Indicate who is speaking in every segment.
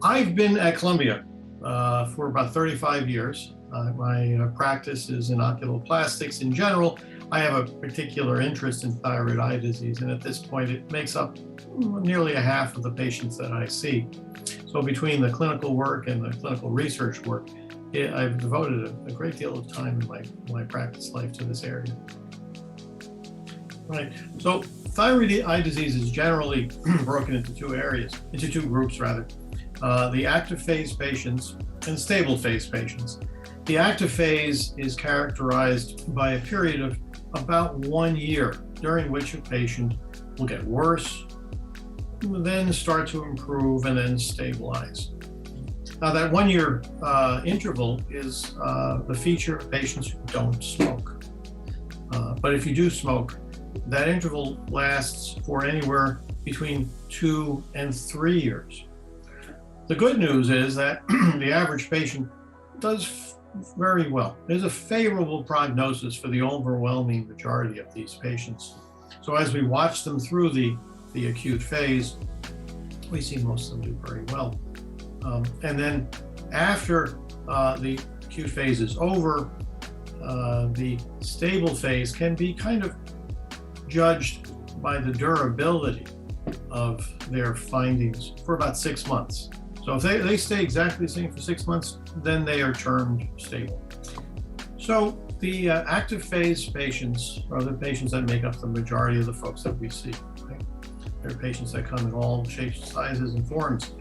Speaker 1: I've been at Columbia for about 35 years. My practice is in oculoplastics in general. I have a particular interest in thyroid eye disease, and at this point it makes up nearly a half of the patients that I see. So between the clinical work and the clinical research work, I've devoted a great deal of time in my practice life to this area. Right, so thyroid eye disease is generally broken into two groups rather. The active phase patients and stable phase patients. The active phase is characterized by a period of about 1 year during which a patient will get worse, then start to improve, and then stabilize. Now that 1 year interval is the feature of patients who don't smoke. But if you do smoke, that interval lasts for anywhere between 2 and 3 years. The good news is that the average patient does very well. There's a favorable prognosis for the overwhelming majority of these patients. So as we watch them through the acute phase, we see most of them do very well. And then after the acute phase is over, the stable phase can be kind of judged by the durability of their findings for about 6 months. So if they stay exactly the same for 6 months, then they are termed stable. So the active phase patients are the patients that make up the majority of the folks that we see. Right? They're patients that come in all shapes, sizes, and forms.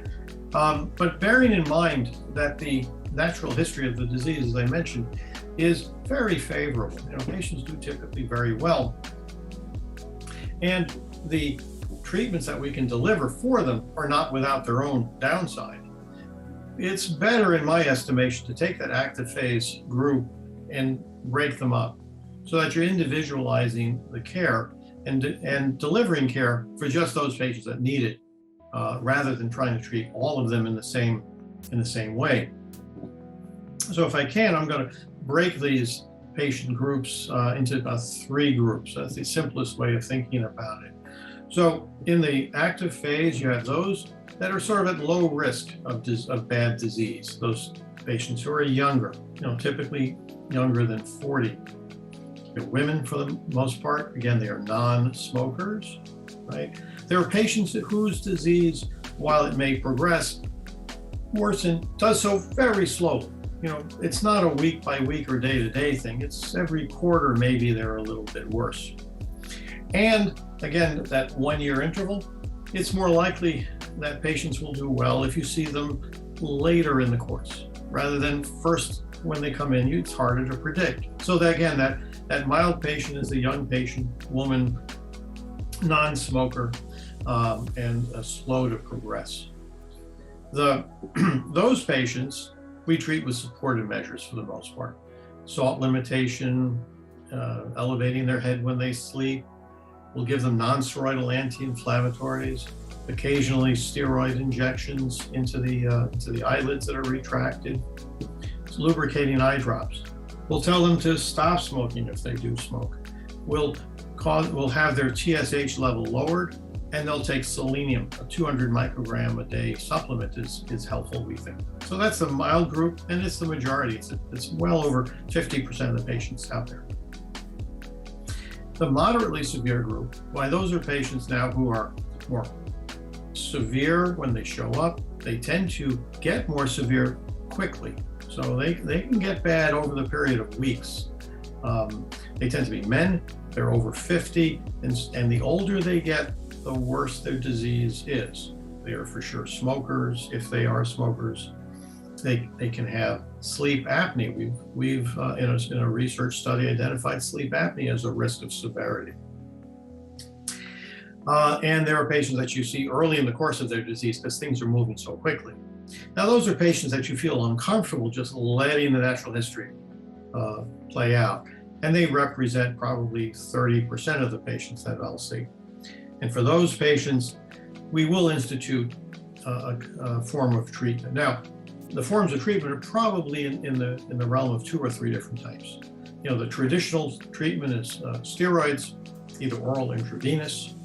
Speaker 1: But bearing in mind that the natural history of the disease, as I mentioned, is very favorable. Patients do typically very well. And the treatments that we can deliver for them are not without their own downside. It's better, in my estimation, to take that active phase group and break them up so that you're individualizing the care and delivering care for just those patients that need it, rather than trying to treat all of them in the same way. So if I can, I'm going to break these patient groups into about 3 groups. That's the simplest way of thinking about it. So in the active phase, you have those that are sort of at low risk of bad disease, those patients who are younger, typically younger than 40. They're women for the most part. Again, they are non-smokers, right? There are patients whose disease, while it may progress, worsen, does so very slowly. It's not a week by week or day to day thing. It's every quarter, maybe they're a little bit worse. And again, that 1 year interval, it's more likely that patients will do well if you see them later in the course, rather than first when they come in. It's harder to predict. So that again, that mild patient is the young patient, woman, non-smoker, and slow to progress. Those patients we treat with supportive measures for the most part. Salt limitation, elevating their head when they sleep. We'll give them non-steroidal anti-inflammatories, occasionally steroid injections into the eyelids that are retracted. It's lubricating eye drops. We'll tell them to stop smoking if they do smoke. We'll have their TSH level lowered, and they'll take selenium. A 200 microgram a day supplement is helpful, we think. So that's the mild group, and it's the majority. It's well over 50% of the patients out there. The moderately severe group, why those are patients now who are more severe when they show up. They tend to get more severe quickly. So they can get bad over the period of weeks. They tend to be men, they're over 50, and the older they get, the worse their disease is. They are for sure smokers, if they are smokers. They can have sleep apnea. We've in a research study identified sleep apnea as a risk of severity. And there are patients that you see early in the course of their disease because things are moving so quickly. Now, those are patients that you feel uncomfortable just letting the natural history play out. And they represent probably 30% of the patients that I'll see. And for those patients, we will institute a form of treatment. Now, the forms of treatment are probably in the realm of 2 or 3 different types. The traditional treatment is steroids, either oral or intravenous.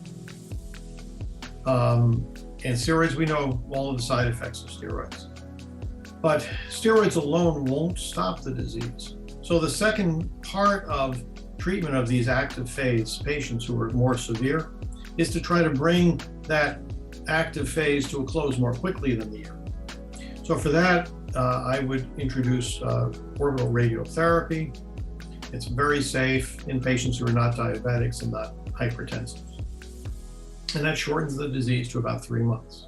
Speaker 1: And steroids, we know all of the side effects of steroids. But steroids alone won't stop the disease. So the second part of treatment of these active phase patients who are more severe is to try to bring that active phase to a close more quickly than the year. So for that, I would introduce orbital radiotherapy. It's very safe in patients who are not diabetics and not hypertensive. And that shortens the disease to about 3 months.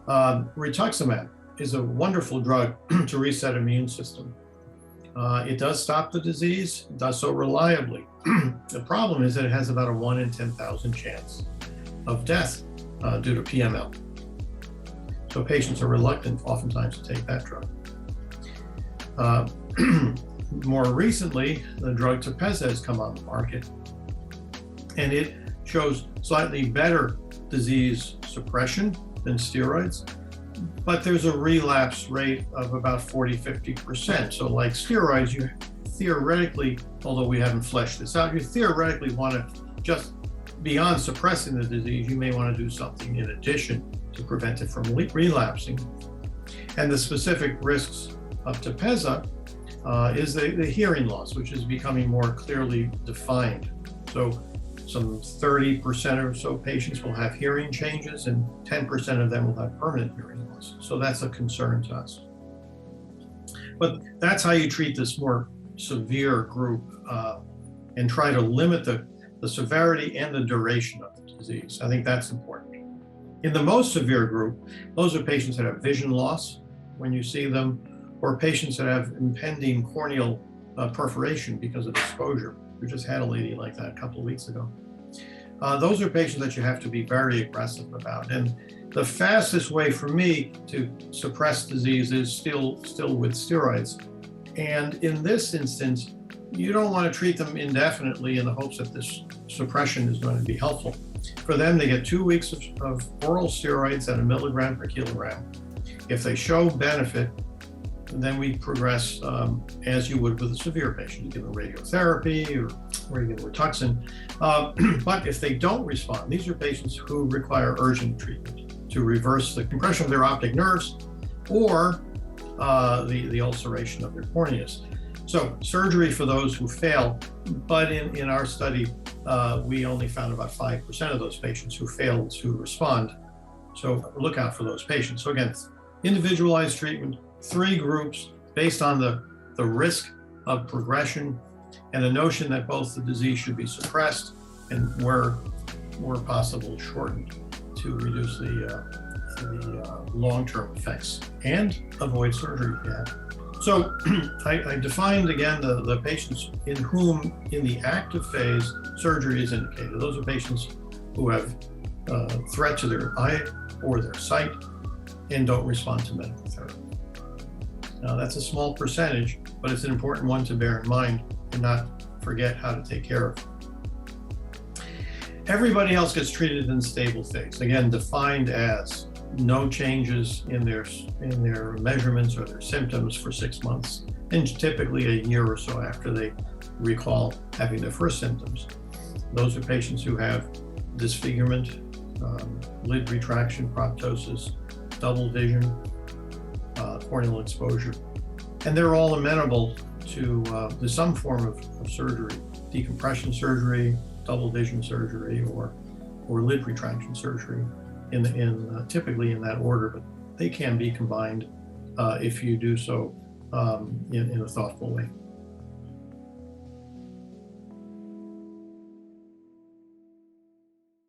Speaker 1: Rituximab is a wonderful drug to reset immune system. It does stop the disease, it does so reliably. The problem is that it has about a 1 in 10,000 chance of death due to PML. So patients are reluctant oftentimes to take that drug. More recently, the drug Tepezza has come on the market, and it shows slightly better disease suppression than steroids, but there's a relapse rate of about 40-50%. So like steroids, you theoretically, although we haven't fleshed this out, you theoretically want to just, beyond suppressing the disease, you may want to do something in addition to prevent it from relapsing. And the specific risks of Tepezza is the hearing loss, which is becoming more clearly defined. So some 30% or so patients will have hearing changes, and 10% of them will have permanent hearing loss. So that's a concern to us. But that's how you treat this more severe group and try to limit the severity and the duration of the disease. I think that's important. In the most severe group, those are patients that have vision loss when you see them, or patients that have impending corneal perforation because of exposure. We just had a lady like that a couple of weeks ago. Those are patients that you have to be very aggressive about. And the fastest way for me to suppress disease is still with steroids. And in this instance, you don't want to treat them indefinitely in the hopes that this suppression is going to be helpful. For them, they get 2 weeks of oral steroids at 1 milligram per kilogram. If they show benefit, then we progress as you would with a severe patient. You give them radiotherapy or you give them Rituxan. But if they don't respond, these are patients who require urgent treatment to reverse the compression of their optic nerves or the ulceration of their corneas. So surgery for those who fail, but in our study, we only found about 5% of those patients who failed to respond. So look out for those patients. So again, individualized treatment, 3 groups based on the risk of progression and the notion that both the disease should be suppressed and where possible shortened to reduce the long-term effects and avoid surgery if you have. So I defined again the patients in whom in the active phase surgery is indicated. Those are patients who have threat to their eye or their sight and don't respond to medical therapy. Now that's a small percentage, but it's an important one to bear in mind and not forget how to take care of. Everybody else gets treated in stable phase, again defined as no changes in their measurements or their symptoms for 6 months, and typically a year or so after they recall having their first symptoms. Those are patients who have disfigurement, lid retraction, proptosis, double vision, corneal exposure, and they're all amenable to some form of surgery, decompression surgery, double vision surgery, or lid retraction surgery, typically in that order, but they can be combined if you do so in a thoughtful way.